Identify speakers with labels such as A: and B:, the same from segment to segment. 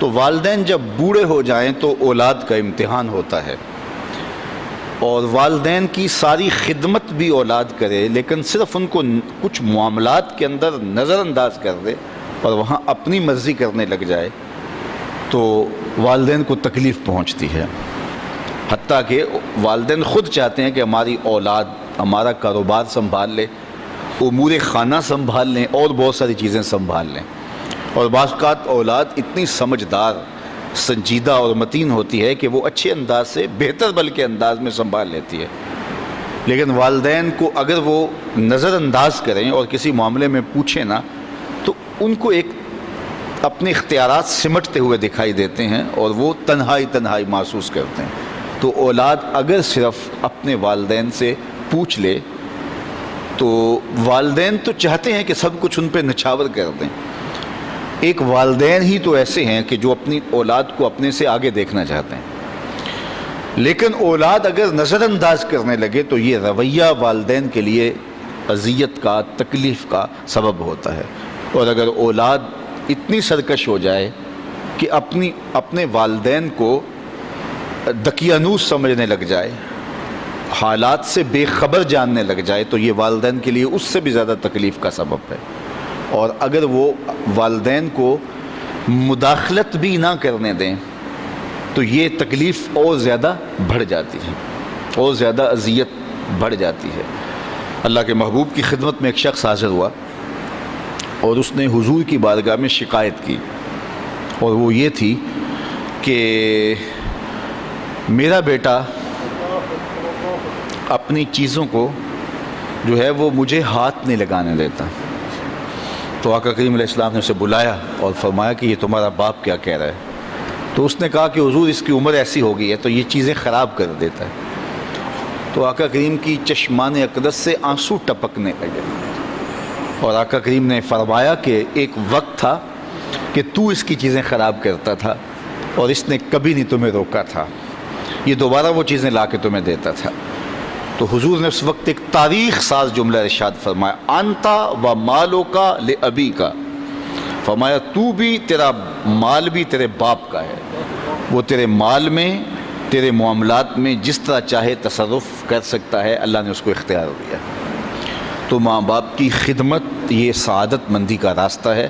A: تو والدین جب بوڑھے ہو جائیں تو اولاد کا امتحان ہوتا ہے، اور والدین کی ساری خدمت بھی اولاد کرے لیکن صرف ان کو کچھ معاملات کے اندر نظر انداز کر دے اور وہاں اپنی مرضی کرنے لگ جائے تو والدین کو تکلیف پہنچتی ہے۔ حتیٰ کہ والدین خود چاہتے ہیں کہ ہماری اولاد ہمارا کاروبار سنبھال لے، امور خانہ سنبھال لیں اور بہت ساری چیزیں سنبھال لیں، اور بعض اوقات اولاد اتنی سمجھدار، سنجیدہ اور متین ہوتی ہے کہ وہ اچھے انداز سے، بہتر بلکہ انداز میں سنبھال لیتی ہے، لیکن والدین کو اگر وہ نظر انداز کریں اور کسی معاملے میں پوچھیں نا تو ان کو ایک اپنے اختیارات سمٹتے ہوئے دکھائی دیتے ہیں اور وہ تنہائی محسوس کرتے ہیں۔ تو اولاد اگر صرف اپنے والدین سے پوچھ لے تو والدین تو چاہتے ہیں کہ سب کچھ ان پہ نچھاور کر دیں، ایک والدین ہی تو ایسے ہیں کہ جو اپنی اولاد کو اپنے سے آگے دیکھنا چاہتے ہیں، لیکن اولاد اگر نظر انداز کرنے لگے تو یہ رویہ والدین کے لیے اذیت کا، تکلیف کا سبب ہوتا ہے۔ اور اگر اولاد اتنی سرکش ہو جائے کہ اپنے والدین کو دقیانوس سمجھنے لگ جائے، حالات سے بے خبر جاننے لگ جائے تو یہ والدین کے لیے اس سے بھی زیادہ تکلیف کا سبب ہے۔ اور اگر وہ والدین کو مداخلت بھی نہ کرنے دیں تو یہ تکلیف اور زیادہ بڑھ جاتی ہے، اور زیادہ اذیت بڑھ جاتی ہے۔ اللہ کے محبوب کی خدمت میں ایک شخص حاضر ہوا اور اس نے حضور کی بارگاہ میں شکایت کی، اور وہ یہ تھی کہ میرا بیٹا اپنی چیزوں کو جو ہے وہ مجھے ہاتھ نہیں لگانے دیتا۔ تو آقا کریم علیہ السلام نے اسے بلایا اور فرمایا کہ یہ تمہارا باپ کیا کہہ رہا ہے؟ تو اس نے کہا کہ حضور اس کی عمر ایسی ہو گئی ہے تو یہ چیزیں خراب کر دیتا ہے۔ تو آقا کریم کی چشمان اقدس سے آنسو ٹپکنے لگے، اور آقا کریم نے فرمایا کہ ایک وقت تھا کہ تو اس کی چیزیں خراب کرتا تھا اور اس نے کبھی نہیں تمہیں روکا تھا، یہ دوبارہ وہ چیزیں لا کے تمہیں دیتا تھا۔ تو حضور نے اس وقت ایک تاریخ ساز جملہ ارشاد فرمایا، انتا و مالو کا لابی کا، فرمایا تو بھی، تیرا مال بھی تیرے باپ کا ہے، وہ تیرے مال میں، تیرے معاملات میں جس طرح چاہے تصرف کر سکتا ہے، اللہ نے اس کو اختیار دیا۔ تو ماں باپ کی خدمت یہ سعادت مندی کا راستہ ہے،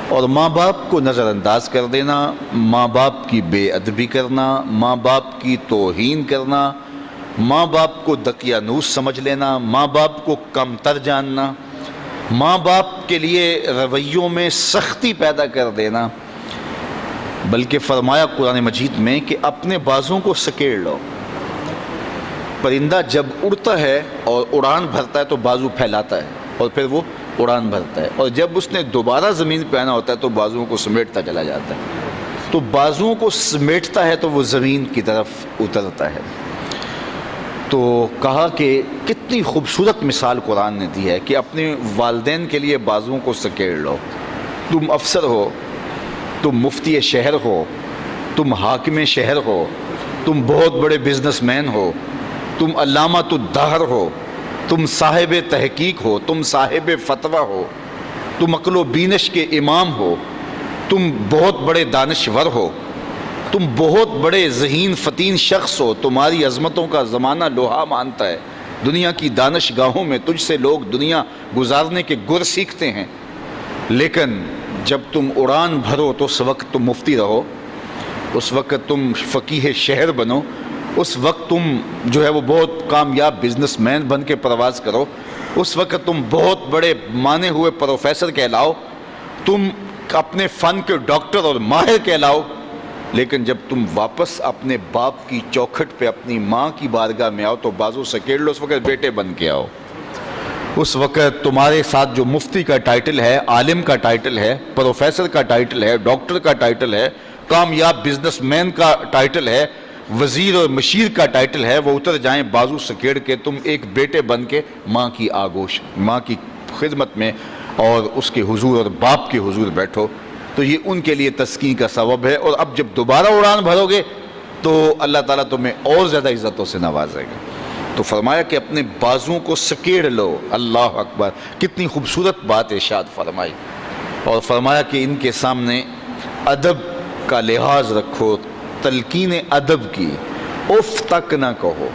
A: اور ماں باپ کو نظر انداز کر دینا، ماں باپ کی بے ادبی کرنا، ماں باپ کی توہین کرنا، ماں باپ کو دقیانوس سمجھ لینا، ماں باپ کو کمتر جاننا، ماں باپ کے لیے رویوں میں سختی پیدا کر دینا، بلکہ فرمایا قرآن مجید میں کہ اپنے بازوں کو سکیڑ لو۔ پرندہ جب اڑتا ہے اور اڑان بھرتا ہے تو بازو پھیلاتا ہے اور پھر وہ اڑان بھرتا ہے، اور جب اس نے دوبارہ زمین پہ آنا ہوتا ہے تو بازوؤں کو سمیٹتا چلا جاتا ہے۔ تو بازوؤں کو سمیٹتا ہے تو وہ زمین کی طرف اترتا ہے۔ تو کہا کہ کتنی خوبصورت مثال قرآن نے دی ہے کہ اپنے والدین کے لیے بازوؤں کو سکیڑ لو۔ تم افسر ہو، تم مفتی شہر ہو، تم حاکم شہر ہو، تم بہت بڑے بزنس مین ہو، تم علامۃ الدہر ہو، تم صاحب تحقیق ہو، تم صاحب فتویٰ ہو، تم عقل و بینش کے امام ہو، تم بہت بڑے دانشور ہو، تم بہت بڑے ذہین فتین شخص ہو، تمہاری عظمتوں کا زمانہ لوہا مانتا ہے، دنیا کی دانش گاہوں میں تجھ سے لوگ دنیا گزارنے کے گر سیکھتے ہیں، لیکن جب تم اڑان بھرو تو اس وقت تم مفتی رہو، اس وقت تم فقیہ شہر بنو، اس وقت تم جو ہے وہ بہت کامیاب بزنس مین بن کے پرواز کرو، اس وقت تم بہت بڑے مانے ہوئے پروفیسر کہلاؤ، تم اپنے فن کے ڈاکٹر اور ماہر کہلاؤ، لیکن جب تم واپس اپنے باپ کی چوکھٹ پہ اپنی ماں کی بارگاہ میں آؤ تو بازو سکیڑ لو، اس وقت بیٹے بن کے آؤ۔ اس وقت تمہارے ساتھ جو مفتی کا ٹائٹل ہے، عالم کا ٹائٹل ہے، پروفیسر کا ٹائٹل ہے، ڈاکٹر کا ٹائٹل ہے، کامیاب بزنس مین کا ٹائٹل ہے، وزیر اور مشیر کا ٹائٹل ہے، وہ اتر جائیں بازو سکیڑ کے، تم ایک بیٹے بن کے ماں کی آگوش، ماں کی خدمت میں اور اس کے حضور اور باپ کے حضور بیٹھو، تو یہ ان کے لیے تسکین کا سبب ہے۔ اور اب جب دوبارہ اڑان بھرو گے تو اللہ تعالیٰ تمہیں اور زیادہ عزتوں سے نوازے گا۔ تو فرمایا کہ اپنے بازوؤں کو سکیڑ لو۔ اللہ اکبر، کتنی خوبصورت بات ارشاد فرمائی، اور فرمایا کہ ان کے سامنے ادب کا لحاظ رکھو، تلقین ادب کی، اف تک نہ کہو۔